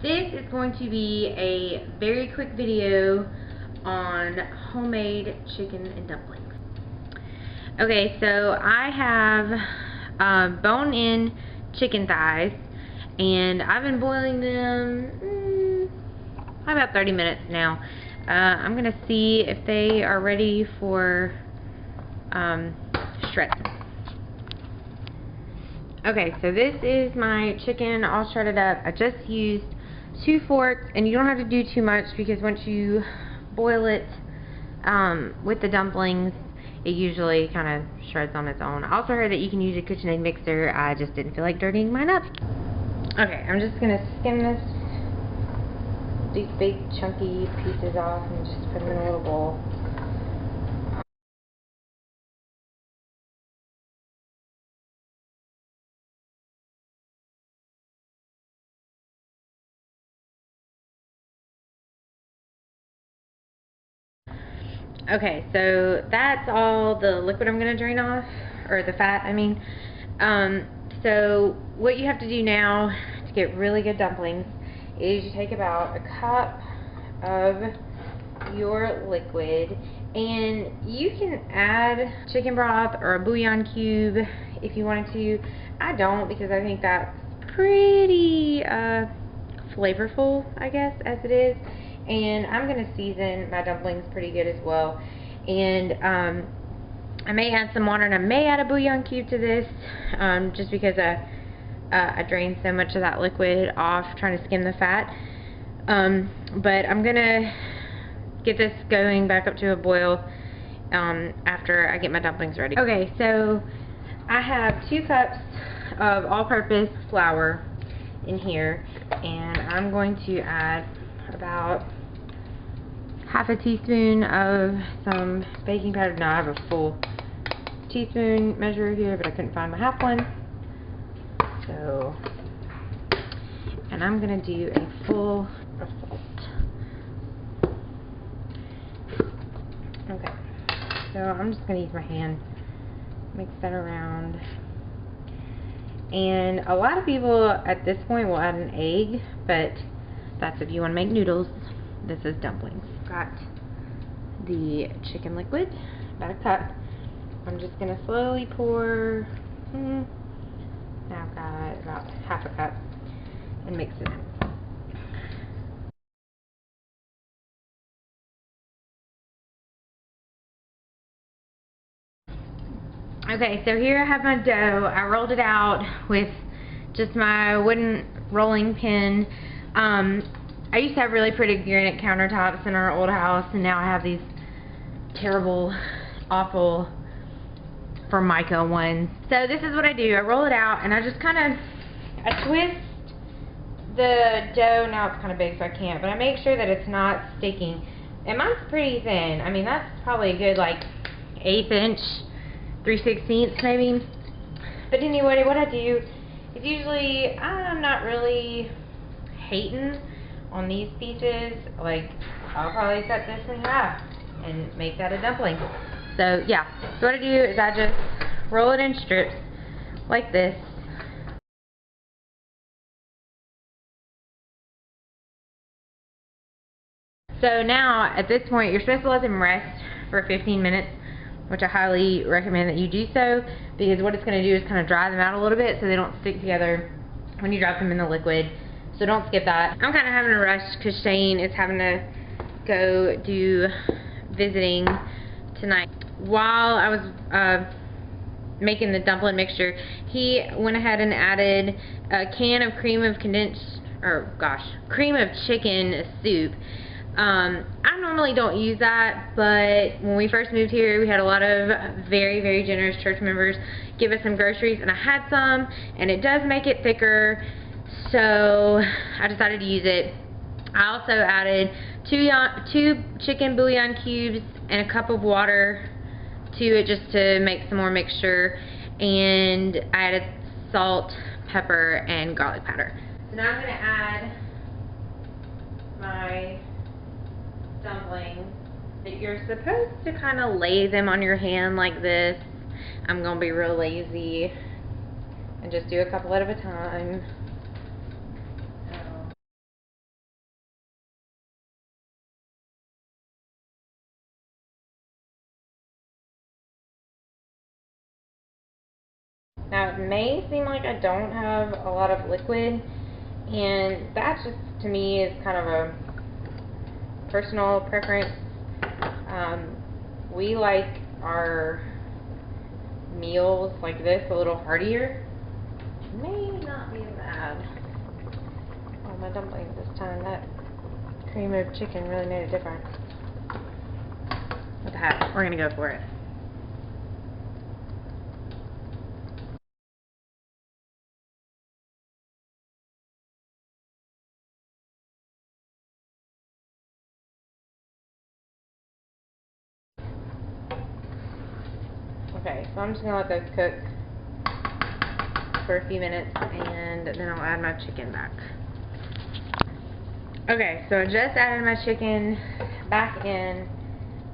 This is going to be a very quick video on homemade chicken and dumplings. Okay, so I have bone-in chicken thighs, and I've been boiling them about 30 minutes now. I'm going to see if they are ready for shredding. Okay, so this is my chicken all shredded up. I just used 2 forks, and you don't have to do too much because once you boil it with the dumplings, it usually kind of shreds on its own. I also heard that you can use a KitchenAid mixer. I just didn't feel like dirtying mine up. Okay, I'm just going to skim these big chunky pieces off and just put them in a little bowl. Okay, so that's all the liquid I'm going to drain off, or the fat, I mean. So what you have to do now to get really good dumplings is you take about a cup of your liquid, and you can add chicken broth or a bouillon cube if you wanted to. I don't, because I think that's pretty flavorful, I guess, as it is. And I'm going to season my dumplings pretty good as well. And I may add some water, and I may add a bouillon cube to this, just because I drained so much of that liquid off trying to skim the fat. But I'm going to get this going back up to a boil after I get my dumplings ready. Okay, so I have 2 cups of all-purpose flour in here, and I'm going to add about half a teaspoon of some baking powder. No, I have a full teaspoon measure here, but I couldn't find my half one. So, and I'm going to do a full of salt. Okay, so I'm just going to use my hand, mix that around. And a lot of people at this point will add an egg, but that's if you want to make noodles. This is dumplings. Got the chicken liquid, about a cup. I'm just going to slowly pour, now I've got about half a cup, and mix it in. Okay, so here I have my dough. I rolled it out with just my wooden rolling pin. I used to have really pretty granite countertops in our old house, and now I have these terrible, awful Formica ones. So this is what I do. I roll it out, and I just I twist the dough. Now it's kind of big, so I can't, but I make sure that it's not sticking. And mine's pretty thin. I mean, that's probably a good, like, 1/8 inch, 3/16 maybe. But anyway, what I do is usually, I'm not really hating on these pieces. Like, I'll probably cut this in half and make that a dumpling. So yeah, so what I do is I just roll it in strips like this. So now at this point you're supposed to let them rest for 15 minutes, which I highly recommend that you do so, because what it's going to do is kind of dry them out a little bit so they don't stick together when you drop them in the liquid. So don't skip that. I'm kind of having a rush because Shane is having to go do visiting tonight. While I was making the dumpling mixture, he went ahead and added a can of cream of chicken soup. I normally don't use that, but when we first moved here, we had a lot of very, very generous church members give us some groceries, and I had some, and it does make it thicker, so I decided to use it. I also added 2 chicken bouillon cubes and a cup of water to it just to make some more mixture, and I added salt, pepper, and garlic powder. So now I'm going to add my dumplings. That you're supposed to kind of lay them on your hand like this. I'm going to be real lazy and just do a couple at a time. Now it may seem like I don't have a lot of liquid, and that just to me is kind of a personal preference. We like our meals like this a little heartier. May not be bad. Oh, my dumplings this time, that cream of chicken really made a difference. With that, we're gonna go for it. Okay, so I'm just gonna let those cook for a few minutes, and then I'll add my chicken back. Okay, so I just added my chicken back in,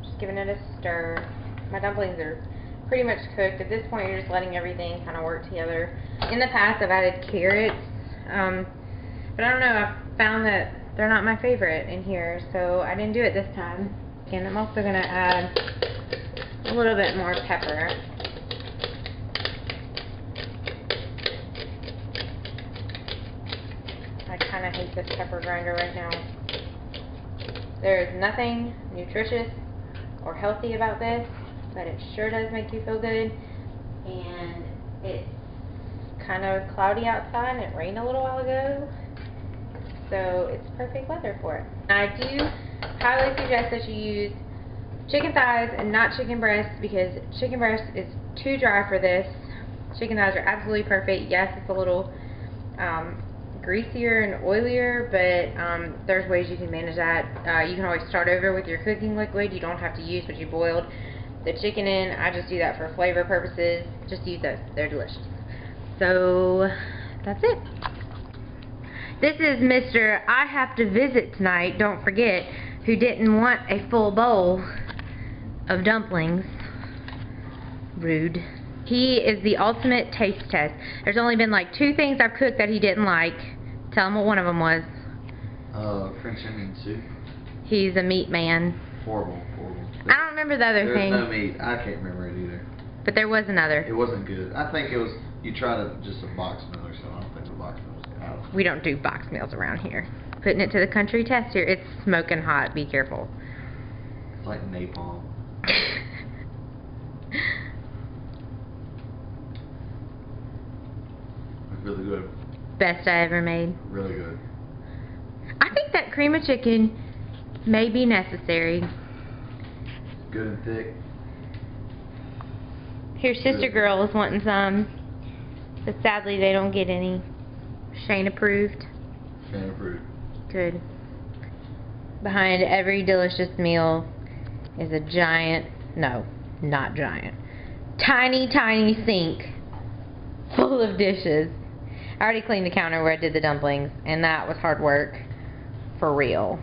just giving it a stir. My dumplings are pretty much cooked. At this point, you're just letting everything kind of work together. In the past, I've added carrots, but I don't know, I've found that they're not my favorite in here, so I didn't do it this time. And I'm also going to add a little bit more pepper. I kind of hate this pepper grinder right now. There is nothing nutritious or healthy about this, but it sure does make you feel good. And it's kind of cloudy outside, and it rained a little while ago, so it's perfect weather for it. I do highly suggest that you use chicken thighs and not chicken breasts, because chicken breast is too dry for this. Chicken thighs are absolutely perfect. Yes, it's a little greasier and oilier, but there's ways you can manage that. You can always start over with your cooking liquid. You don't have to use what you boiled the chicken in. I just do that for flavor purposes. Just use those. They're delicious. So that's it. This is Mr. I have to visit tonight, don't forget, who didn't want a full bowl of dumplings. Rude. He is the ultimate taste test. There's only been like 2 things I've cooked that he didn't like. Tell him what one of them was. French onion soup. He's a meat man. Horrible, horrible. I don't remember the other thing. There's no meat. I can't remember it either. But there was another. It wasn't good. I think it was, you tried just a box meal or so. I don't think the box meal was good. We don't do box meals around here. Putting it to the country test here. It's smoking hot. Be careful. It's like napalm. Really good. Best I ever made. Really good. I think that cream of chicken may be necessary. Good and thick. Here, sister girl is wanting some, but sadly they don't get any. Shane approved. Shane approved. Good. Behind every delicious meal is a giant, no, not giant, tiny, tiny sink full of dishes. I already cleaned the counter where I did the dumplings, and that was hard work, for real.